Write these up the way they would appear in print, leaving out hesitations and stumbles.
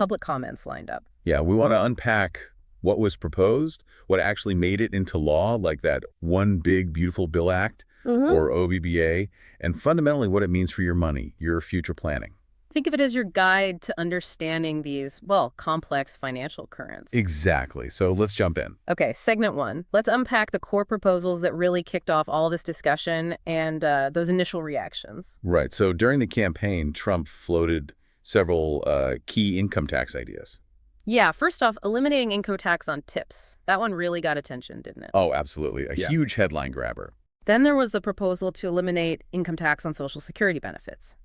public comments lined up. Yeah, we want to unpack what was proposed, what actually made it into law, like that One Big Beautiful Bill Act or OBBA, and fundamentally what it means for your money, your future planning. Think of it as your guide to understanding these, well, complex financial currents. Exactly. So let's jump in. Okay, segment one. Let's unpack the core proposals that really kicked off all this discussion and those initial reactions. Right. So during the campaign, Trump floated several key income tax ideas. Yeah, first off, eliminating income tax on tips. That one really got attention, didn't it? Oh, absolutely. A huge headline grabber. Then there was the proposal to eliminate income tax on Social Security benefits.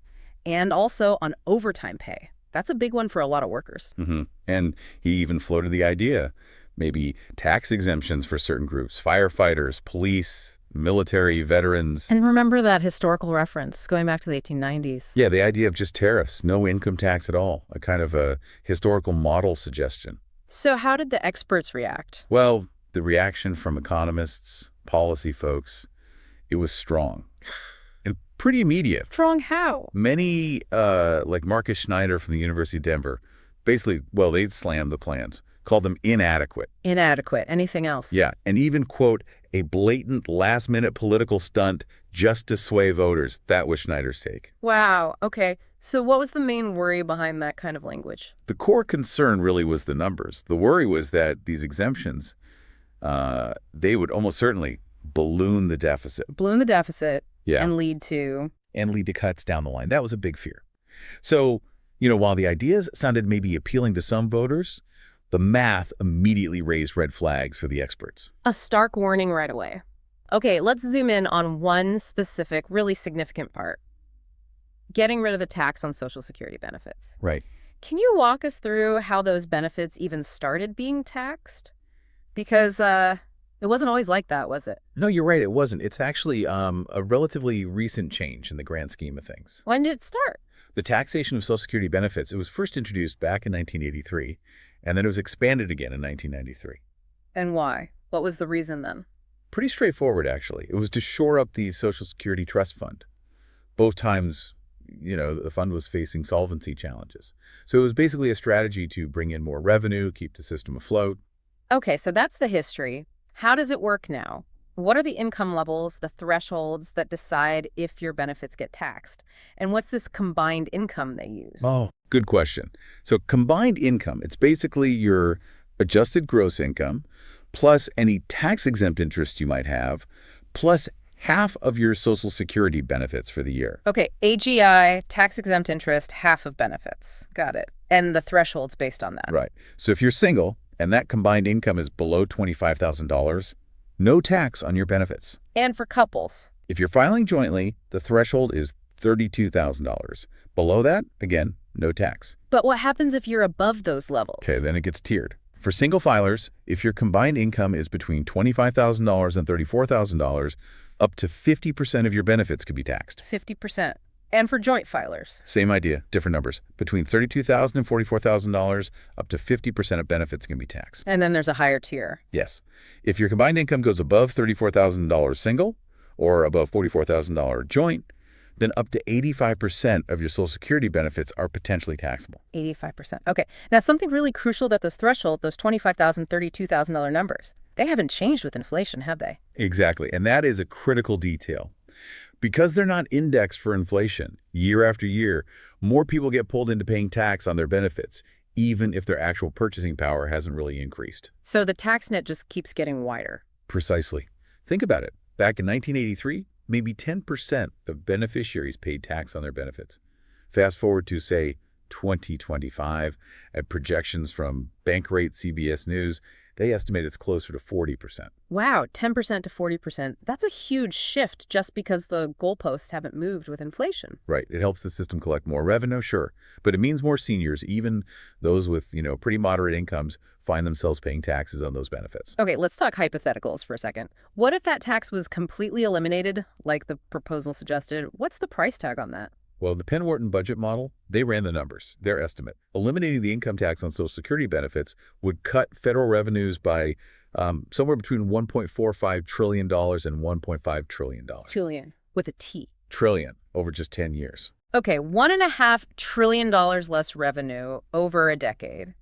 And also on overtime pay. That's a big one for a lot of workers. And he even floated the idea, maybe tax exemptions for certain groups, firefighters, police, military, veterans. And remember that historical reference going back to the 1890s. Yeah, the idea of just tariffs, no income tax at all, a kind of a historical model suggestion. So how did the experts react? Well, the reaction from economists, policy folks, it was strong. And pretty immediate. Strong how? Many, like Marcus Schneider from the University of Denver, basically, well, they slammed the plans, called them inadequate. Inadequate. Anything else? Yeah, and even, quote, a blatant last-minute political stunt just to sway voters. That was Schneider's take. Wow. Okay. So what was the main worry behind that kind of language? The core concern really was the numbers. The worry was that these exemptions, they would almost certainly balloon the deficit. Balloon the deficit. Yeah. And lead to cuts down the line. That was a big fear. So, while the ideas sounded maybe appealing to some voters, the math immediately raised red flags for the experts. a stark warning right away. Okay, let's zoom in on one specific, really significant part. Getting rid of the tax on Social Security benefits. Right. Can you walk us through how those benefits even started being taxed? Because it wasn't always like that, was it? No, you're right. It wasn't. It's actually a relatively recent change in the grand scheme of things. When did it start? The taxation of Social Security benefits, it was first introduced back in 1983, and then it was expanded again in 1993. And why? What was the reason then? Pretty straightforward, actually. It was to shore up the Social Security Trust Fund. Both times, the fund was facing solvency challenges. So it was basically a strategy to bring in more revenue, keep the system afloat. Okay, so that's the history. How does it work now? What are the income levels, the thresholds that decide if your benefits get taxed? And what's this combined income they use? Oh, good question. So combined income, it's basically your adjusted gross income plus any tax-exempt interest you might have, plus half of your Social Security benefits for the year. Okay, AGI, tax-exempt interest, half of benefits. Got it. And the thresholds based on that. Right. So if you're single and that combined income is below $25,000, no tax on your benefits. And for couples. If you're filing jointly, the threshold is $32,000. Below that, again, no tax. But what happens if you're above those levels? Okay, then it gets tiered. For single filers, if your combined income is between $25,000 and $34,000, up to 50% of your benefits could be taxed. 50%. And for joint filers? Same idea, different numbers. Between $32,000 and $44,000, up to 50% of benefits can be taxed. And then there's a higher tier. Yes. If your combined income goes above $34,000 single or above $44,000 joint, then up to 85% of your Social Security benefits are potentially taxable. 85%. Okay. Now, something really crucial about those thresholds, those $25,000, $32,000 numbers, they haven't changed with inflation, have they? Exactly. And that is a critical detail. Because they're not indexed for inflation, year after year, more people get pulled into paying tax on their benefits, even if their actual purchasing power hasn't really increased. So the tax net just keeps getting wider. Precisely. Think about it. Back in 1983, maybe 10% of beneficiaries paid tax on their benefits. Fast forward to, say, 2025, at projections from Bankrate CBS News, they estimate it's closer to 40%. Wow, 10% to 40%. That's a huge shift just because the goalposts haven't moved with inflation. Right. It helps the system collect more revenue, sure. But it means more seniors, even those with, pretty moderate incomes, find themselves paying taxes on those benefits. Okay, let's talk hypotheticals for a second. What if that tax was completely eliminated, like the proposal suggested? What's the price tag on that? Well, the Penn Wharton budget model, they ran the numbers, their estimate. Eliminating the income tax on Social Security benefits would cut federal revenues by somewhere between $1.45 trillion and $1.5 trillion. Trillion, with a T. Trillion over just 10 years. Okay, $1.5 trillion less revenue over a decade.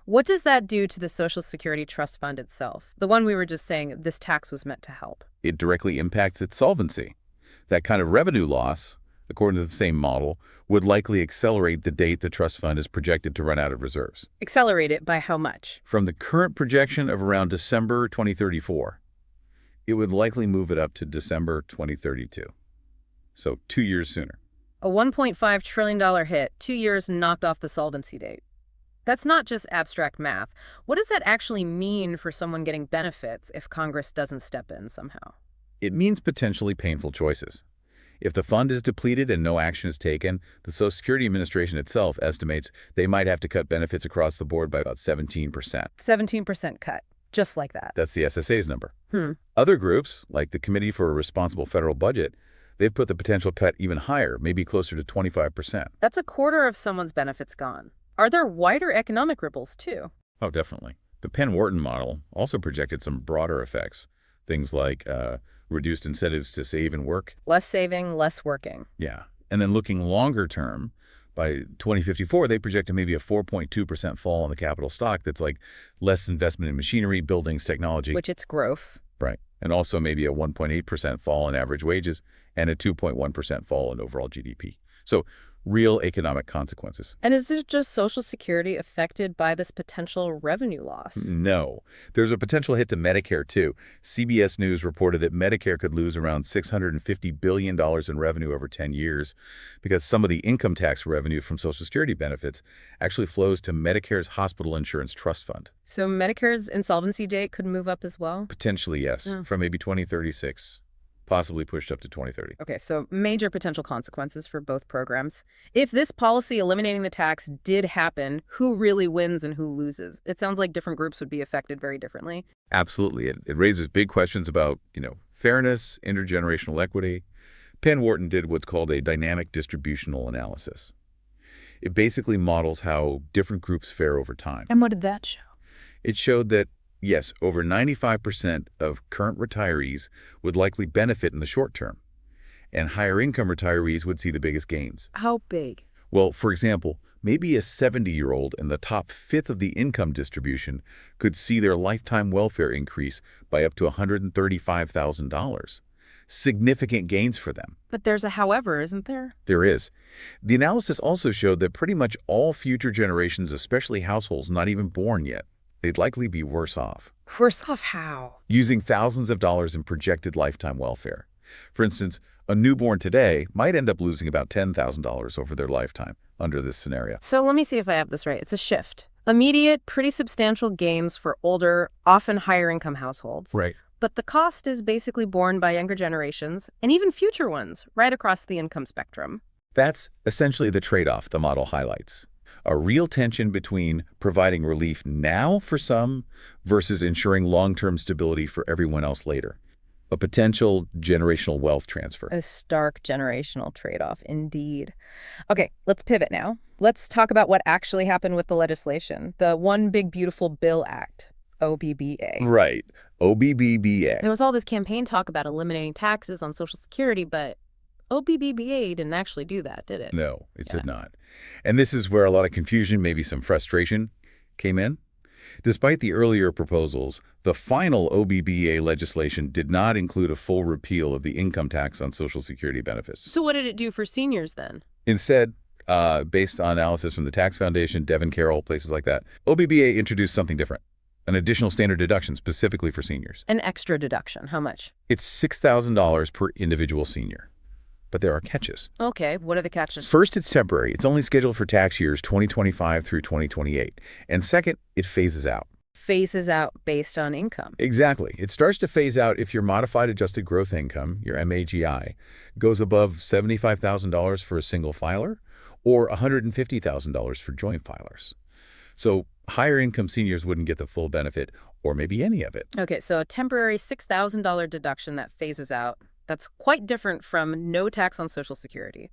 What does that do to the Social Security Trust Fund itself? The one we were just saying this tax was meant to help. It directly impacts its solvency. That kind of revenue loss, according to the same model, would likely accelerate the date the trust fund is projected to run out of reserves. Accelerate it by how much? From the current projection of around December 2034, it would likely move it up to December 2032. So 2 years sooner. A $1.5 trillion hit, 2 years knocked off the solvency date. That's not just abstract math. What does that actually mean for someone getting benefits if Congress doesn't step in somehow? It means potentially painful choices. If the fund is depleted and no action is taken, the Social Security Administration itself estimates they might have to cut benefits across the board by about 17%. 17% cut, just like that. That's the SSA's number. Other groups, like the Committee for a Responsible Federal Budget, they've put the potential cut even higher, maybe closer to 25%. That's a quarter of someone's benefits gone. Are there wider economic ripples, too? Oh, definitely. The Penn-Wharton model also projected some broader effects, things like reduced incentives to save and work. Less saving, less working. Yeah. And then looking longer term, by 2054, they projected maybe a 4.2% fall in the capital stock that's like less investment in machinery, buildings, technology. Which it's growth. Right. And also maybe a 1.8% fall in average wages and a 2.1% fall in overall GDP. So real economic consequences. And is it just Social Security affected by this potential revenue loss? No. There's a potential hit to Medicare, too. CBS News reported that Medicare could lose around $650 billion in revenue over 10 years because some of the income tax revenue from Social Security benefits actually flows to Medicare's Hospital Insurance Trust Fund. So Medicare's insolvency date could move up as well? Potentially, yes, from maybe 2036. Possibly pushed up to 2030. Okay, so major potential consequences for both programs. If this policy eliminating the tax did happen, who really wins and who loses? It sounds like different groups would be affected very differently. Absolutely. It raises big questions about, fairness, intergenerational equity. Penn-Wharton did what's called a dynamic distributional analysis. It basically models how different groups fare over time. And what did that show? It showed that yes, over 95% of current retirees would likely benefit in the short term, and higher income retirees would see the biggest gains. How big? Well, for example, maybe a 70-year-old in the top fifth of the income distribution could see their lifetime welfare increase by up to $135,000. Significant gains for them. But there's a however, isn't there? There is. The analysis also showed that pretty much all future generations, especially households not even born yet, they'd likely be worse off. Worse off how? Using thousands of dollars in projected lifetime welfare. For instance, a newborn today might end up losing about $10,000 over their lifetime under this scenario. So let me see if I have this right. It's a shift. Immediate, pretty substantial gains for older, often higher income households. Right. But the cost is basically borne by younger generations and even future ones right across the income spectrum. That's essentially the trade-off the model highlights. A real tension between providing relief now for some versus ensuring long-term stability for everyone else later. A potential generational wealth transfer. A stark generational trade-off, indeed. Okay, let's pivot now. Let's talk about what actually happened with the legislation, the One Big Beautiful Bill Act, OBBA. Right, OBBBA. There was all this campaign talk about eliminating taxes on Social Security, but OBBBA didn't actually do that, did it? No, it did not. And this is where a lot of confusion, maybe some frustration, came in. Despite the earlier proposals, the final OBBA legislation did not include a full repeal of the income tax on Social Security benefits. So what did it do for seniors then? Instead, based on analysis from the Tax Foundation, Devin Carroll, places like that, OBBA introduced something different. An additional standard deduction specifically for seniors. An extra deduction. How much? It's $6,000 per individual senior. But there are catches. Okay, what are the catches? First, it's temporary. It's only scheduled for tax years 2025 through 2028. And second, it phases out. Phases out based on income. Exactly. It starts to phase out if your modified adjusted gross income, your MAGI, goes above $75,000 for a single filer or $150,000 for joint filers. So higher income seniors wouldn't get the full benefit or maybe any of it. Okay, so a temporary $6,000 deduction that phases out. That's quite different from no tax on Social Security.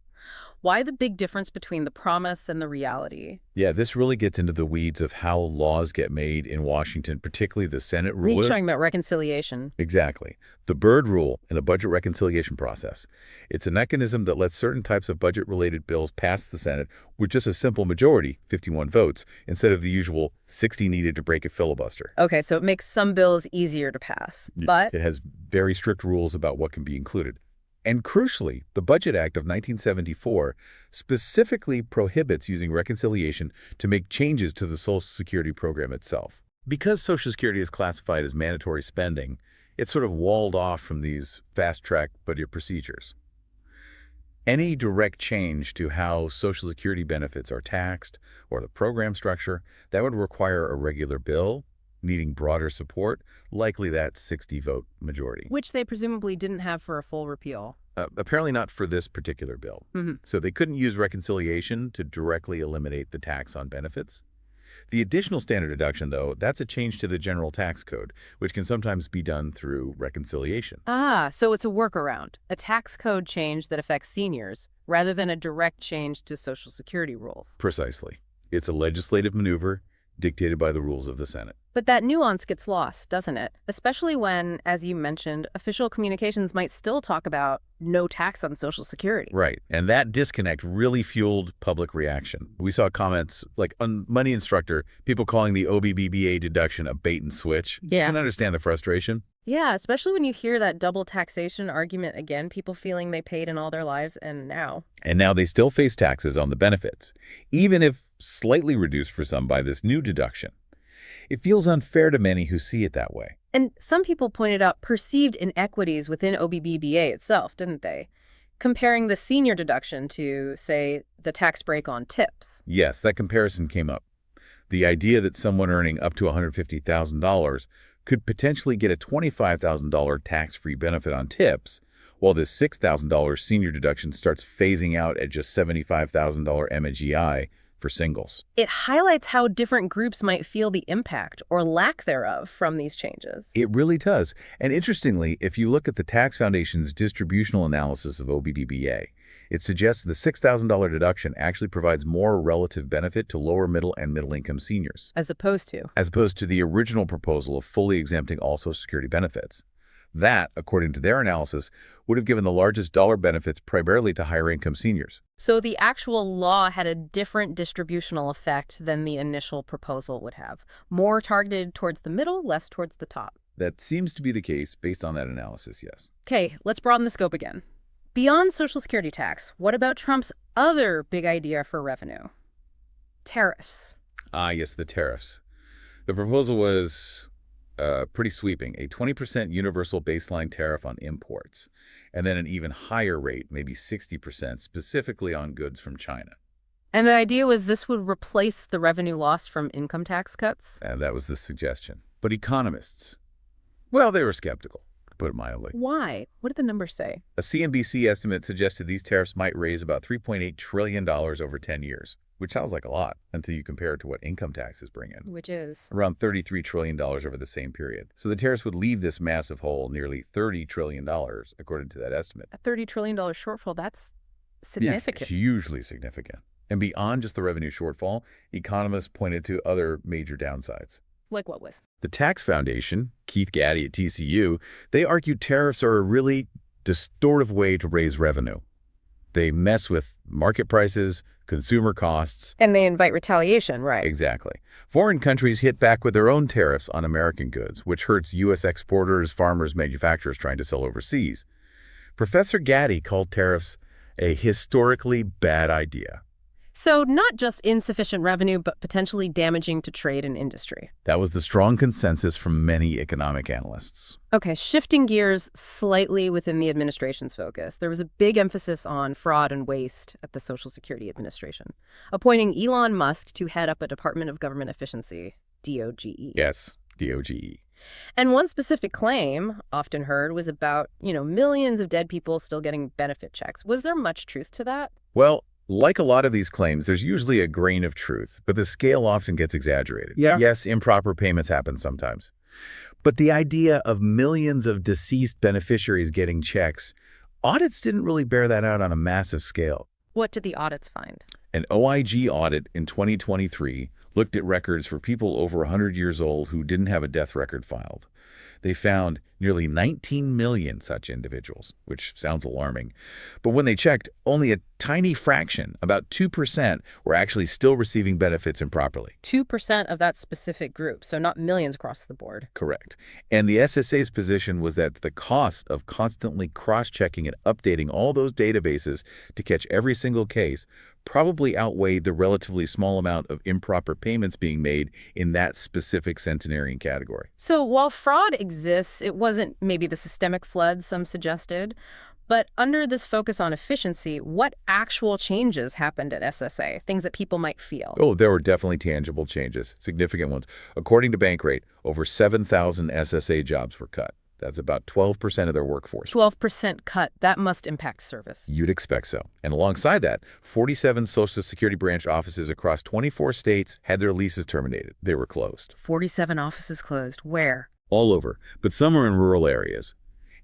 Why the big difference between the promise and the reality? Yeah, this really gets into the weeds of how laws get made in Washington, particularly the Senate Are you rule. talking about reconciliation? Exactly. The Byrd Rule in the budget reconciliation process. It's a mechanism that lets certain types of budget-related bills pass the Senate with just a simple majority, 51 votes, instead of the usual 60 needed to break a filibuster. Okay, so it makes some bills easier to pass, but It has very strict rules about what can be included. And crucially, the Budget Act of 1974 specifically prohibits using reconciliation to make changes to the Social Security program itself. Because Social Security is classified as mandatory spending, it's sort of walled off from these fast-track budget procedures. Any direct change to how Social Security benefits are taxed or the program structure, that would require a regular bill, needing broader support, likely that 60-vote majority. which they presumably didn't have for a full repeal. Apparently not for this particular bill. So they couldn't use reconciliation to directly eliminate the tax on benefits. The additional standard deduction, though, that's a change to the general tax code, which can sometimes be done through reconciliation. Ah, so it's a workaround, a tax code change that affects seniors, rather than a direct change to Social Security rules. Precisely. It's a legislative maneuver dictated by the rules of the Senate. But that nuance gets lost, doesn't it? Especially when, as you mentioned, official communications might still talk about no tax on Social Security. Right. And that disconnect really fueled public reaction. We saw comments like on Money Instructor, people calling the OBBBA deduction a bait and switch. Yeah. You can understand the frustration. Yeah, especially when you hear that double taxation argument again, people feeling they paid in all their lives and now. And now they still face taxes on the benefits, even if slightly reduced for some by this new deduction. It feels unfair to many who see it that way. And some people pointed out perceived inequities within OBBBA itself, didn't they? Comparing the senior deduction to, say, the tax break on tips. Yes, that comparison came up. The idea that someone earning up to $150,000 could potentially get a $25,000 tax-free benefit on tips, while this $6,000 senior deduction starts phasing out at just $75,000 MGI for singles. It highlights how different groups might feel the impact or lack thereof from these changes. It really does. And interestingly, if you look at the Tax Foundation's distributional analysis of OBBBA, it suggests the $6,000 deduction actually provides more relative benefit to lower middle and middle-income seniors, As opposed to the original proposal of fully exempting all Social Security benefits. That, according to their analysis, would have given the largest dollar benefits primarily to higher-income seniors. So the actual law had a different distributional effect than the initial proposal would have. More targeted towards the middle, less towards the top. That seems to be the case based on that analysis, yes. Okay, let's broaden the scope again. Beyond Social Security tax, what about Trump's other big idea for revenue? Tariffs. Ah, yes, the tariffs. The proposal was pretty sweeping, a 20% universal baseline tariff on imports, and then an even higher rate, maybe 60%, specifically on goods from China. And the idea was this would replace the revenue lost from income tax cuts? And that was the suggestion. But economists, well, they were skeptical, to put it mildly. Why? What did the numbers say? A CNBC estimate suggested these tariffs might raise about $3.8 trillion over 10 years, which sounds like a lot until you compare it to what income taxes bring in. Which is? Around $33 trillion over the same period. So the tariffs would leave this massive hole nearly $30 trillion, according to that estimate. A $30 trillion shortfall, that's significant. Yeah, hugely significant. And beyond just the revenue shortfall, economists pointed to other major downsides. Like what was? The Tax Foundation, Keith Gaddy at TCU, they argue tariffs are a really distortive way to raise revenue. They mess with market prices, consumer costs. And they invite retaliation, right? Exactly. Foreign countries hit back with their own tariffs on American goods, which hurts U.S. exporters, farmers, manufacturers trying to sell overseas. Professor Gaddy called tariffs a historically bad idea. So not just insufficient revenue, but potentially damaging to trade and industry. That was the strong consensus from many economic analysts. Okay, shifting gears slightly within the administration's focus, there was a big emphasis on fraud and waste at the Social Security Administration, appointing Elon Musk to head up a Department of Government Efficiency, DOGE. Yes, DOGE. And one specific claim, often heard, was about, millions of dead people still getting benefit checks. Was there much truth to that? Well, like a lot of these claims, there's usually a grain of truth, but the scale often gets exaggerated. Yeah. Yes, improper payments happen sometimes. But the idea of millions of deceased beneficiaries getting checks, audits didn't really bear that out on a massive scale. What did the audits find? An OIG audit in 2023 looked at records for people over 100 years old who didn't have a death record filed. They found nearly 19 million such individuals, which sounds alarming. But when they checked, only a tiny fraction, about 2%, were actually still receiving benefits improperly. 2% of that specific group, so not millions across the board. Correct. And the SSA's position was that the cost of constantly cross-checking and updating all those databases to catch every single case probably outweighed the relatively small amount of improper payments being made in that specific centenarian category. So while fraud exists, it wasn't maybe the systemic flood some suggested. But under this focus on efficiency, what actual changes happened at SSA, things that people might feel? Oh, there were definitely tangible changes, significant ones. According to Bankrate, over 7,000 SSA jobs were cut. That's about 12% of their workforce. 12% cut. That must impact service. You'd expect so. And alongside that, 47 Social Security branch offices across 24 states had their leases terminated. They were closed. 47 offices closed. Where? All over, but some are in rural areas.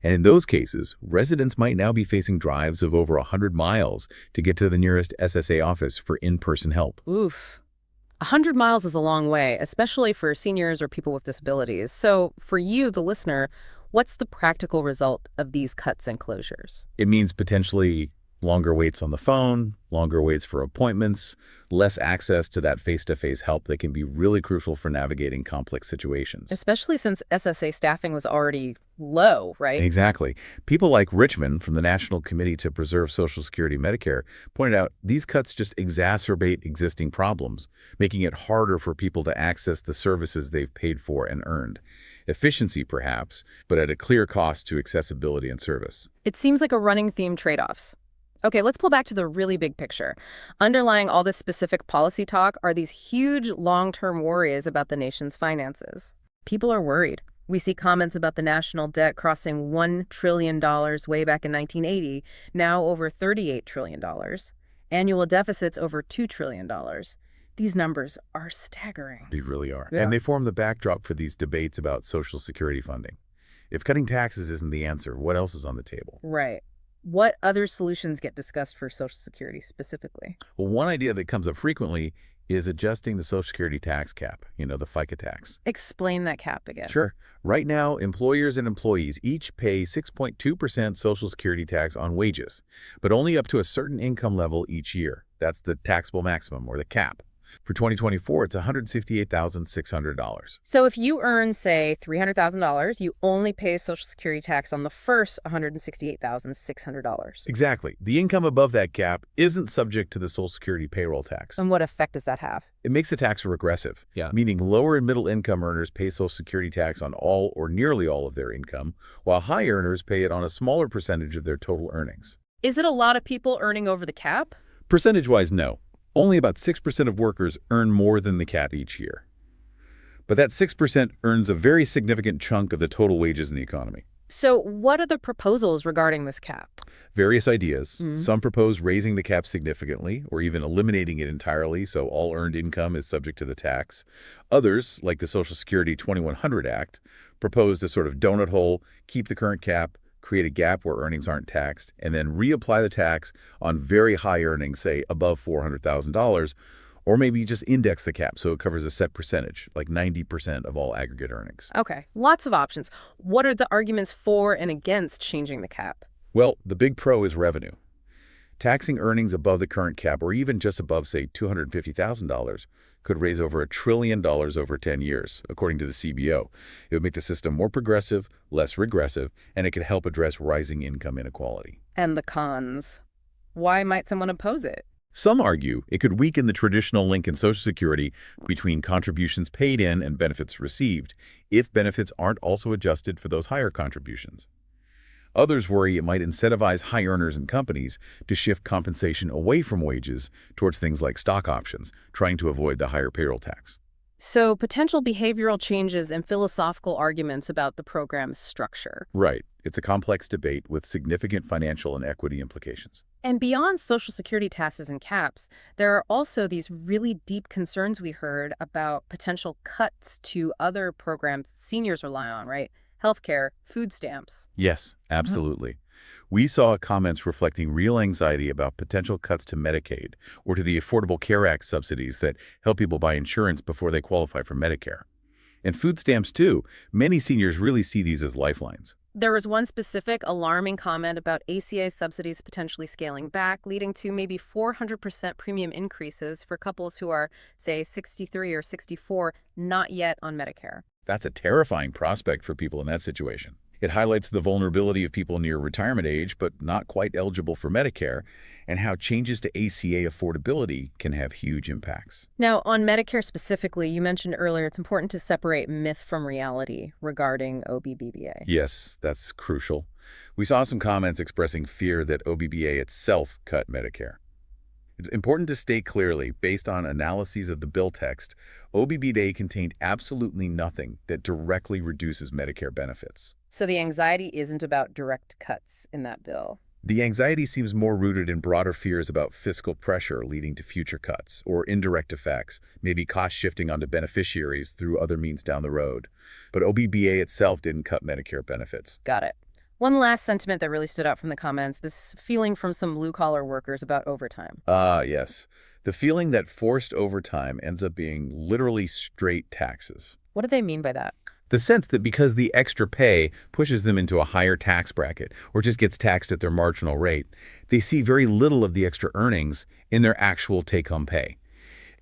And in those cases, residents might now be facing drives of over 100 miles to get to the nearest SSA office for in-person help. Oof. 100 miles is a long way, especially for seniors or people with disabilities. So for you, the listener, what's the practical result of these cuts and closures? It means potentially longer waits on the phone, longer waits for appointments, less access to that face-to-face help that can be really crucial for navigating complex situations. Especially since SSA staffing was already low, right? Exactly. People like Richmond from the National Committee to Preserve Social Security Medicare pointed out these cuts just exacerbate existing problems, making it harder for people to access the services they've paid for and earned. Efficiency, perhaps, but at a clear cost to accessibility and service. It seems like a running theme trade-offs. Okay, let's pull back to the really big picture. Underlying all this specific policy talk are these huge long-term worries about the nation's finances. People are worried. We see comments about the national debt crossing $1 trillion way back in 1980, now over $38 trillion. Annual deficits over $2 trillion. These numbers are staggering. They really are. Yeah. And they form the backdrop for these debates about Social Security funding. If cutting taxes isn't the answer, what else is on the table? Right. What other solutions get discussed for Social Security specifically? Well, one idea that comes up frequently is adjusting the Social Security tax cap, the FICA tax. Explain that cap again. Sure. Right now, employers and employees each pay 6.2% Social Security tax on wages, but only up to a certain income level each year. That's the taxable maximum, or the cap. For 2024, it's $158,600. So if you earn, say, $300,000, you only pay Social Security tax on the first $168,600. Exactly. The income above that cap isn't subject to the Social Security payroll tax. And what effect does that have? It makes the tax regressive, meaning lower and middle income earners pay Social Security tax on all or nearly all of their income, while high earners pay it on a smaller percentage of their total earnings. Is it a lot of people earning over the cap? Percentage-wise, no. Only about 6% of workers earn more than the cap each year. But that 6% earns a very significant chunk of the total wages in the economy. So what are the proposals regarding this cap? Various ideas. Some propose raising the cap significantly or even eliminating it entirely so all earned income is subject to the tax. Others, like the Social Security 2100 Act, propose to sort of donut hole, keep the current cap, create a gap where earnings aren't taxed, and then reapply the tax on very high earnings, say above $400,000, or maybe just index the cap so it covers a set percentage, like 90% of all aggregate earnings. Okay, lots of options. What are the arguments for and against changing the cap? Well, the big pro is revenue. Taxing earnings above the current cap, or even just above, say, $250,000, could raise over $1 trillion over 10 years, according to the CBO. It would make the system more progressive, less regressive, and it could help address rising income inequality. And the cons. Why might someone oppose it? Some argue it could weaken the traditional link in Social Security between contributions paid in and benefits received, if benefits aren't also adjusted for those higher contributions. Others worry it might incentivize high earners and companies to shift compensation away from wages towards things like stock options, trying to avoid the higher payroll tax. So potential behavioral changes and philosophical arguments about the program's structure. Right. It's a complex debate with significant financial and equity implications. And beyond Social Security taxes and caps, there are also these really deep concerns we heard about potential cuts to other programs seniors rely on, right? Healthcare, food stamps. Yes, absolutely. We saw comments reflecting real anxiety about potential cuts to Medicaid or to the Affordable Care Act subsidies that help people buy insurance before they qualify for Medicare. And food stamps, too. Many seniors really see these as lifelines. There was one specific alarming comment about ACA subsidies potentially scaling back, leading to maybe 400% premium increases for couples who are, say, 63 or 64, not yet on Medicare. That's a terrifying prospect for people in that situation. It highlights the vulnerability of people near retirement age but not quite eligible for Medicare, and how changes to ACA affordability can have huge impacts. Now, on Medicare specifically, you mentioned earlier it's important to separate myth from reality regarding OBBBA. Yes, that's crucial. We saw some comments expressing fear that OBBA itself cut Medicare. It's important to state clearly, based on analyses of the bill text, OBBA contained absolutely nothing that directly reduces Medicare benefits. So the anxiety isn't about direct cuts in that bill. The anxiety seems more rooted in broader fears about fiscal pressure leading to future cuts, or indirect effects, maybe cost shifting onto beneficiaries through other means down the road. But OBBA itself didn't cut Medicare benefits. Got it. One last sentiment that really stood out from the comments, this feeling from some blue-collar workers about overtime. Ah, yes. The feeling that forced overtime ends up being literally straight taxes. What do they mean by that? The sense that because the extra pay pushes them into a higher tax bracket or just gets taxed at their marginal rate, they see very little of the extra earnings in their actual take-home pay.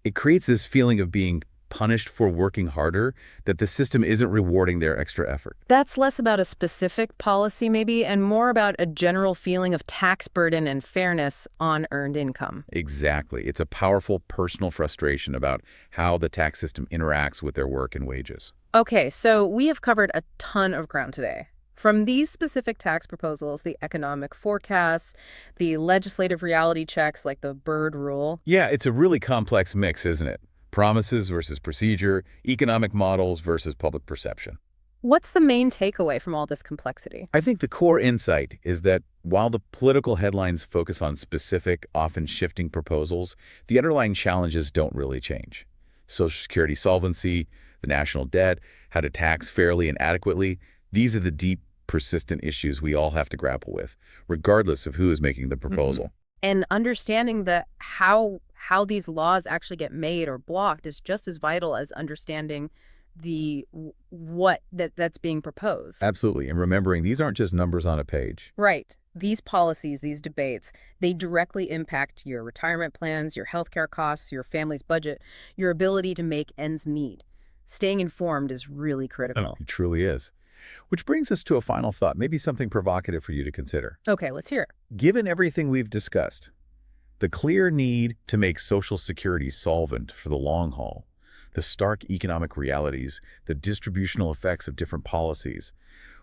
It creates this feeling of being punished for working harder, that the system isn't rewarding their extra effort. That's less about a specific policy maybe, and more about a general feeling of tax burden and fairness on earned income. Exactly. It's a powerful personal frustration about how the tax system interacts with their work and wages. Okay, so we have covered a ton of ground today. From these specific tax proposals, the economic forecasts, the legislative reality checks like the Byrd Rule. Yeah, it's a really complex mix, isn't it? Promises versus procedure, economic models versus public perception. What's the main takeaway from all this complexity? I think the core insight is that while the political headlines focus on specific, often shifting proposals, the underlying challenges don't really change. Social Security solvency, the national debt, how to tax fairly and adequately, these are the deep, persistent issues we all have to grapple with, regardless of who is making the proposal. And understanding how these laws actually get made or blocked is just as vital as understanding that's being proposed. Absolutely. And remembering these aren't just numbers on a page. Right. These policies, these debates, they directly impact your retirement plans, your healthcare costs, your family's budget, your ability to make ends meet. Staying informed is really critical. It truly is. Which brings us to a final thought, maybe something provocative for you to consider. Okay, let's hear it. Given everything we've discussed, the clear need to make Social Security solvent for the long haul, the stark economic realities, the distributional effects of different policies,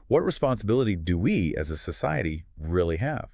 what responsibility do we as a society really have?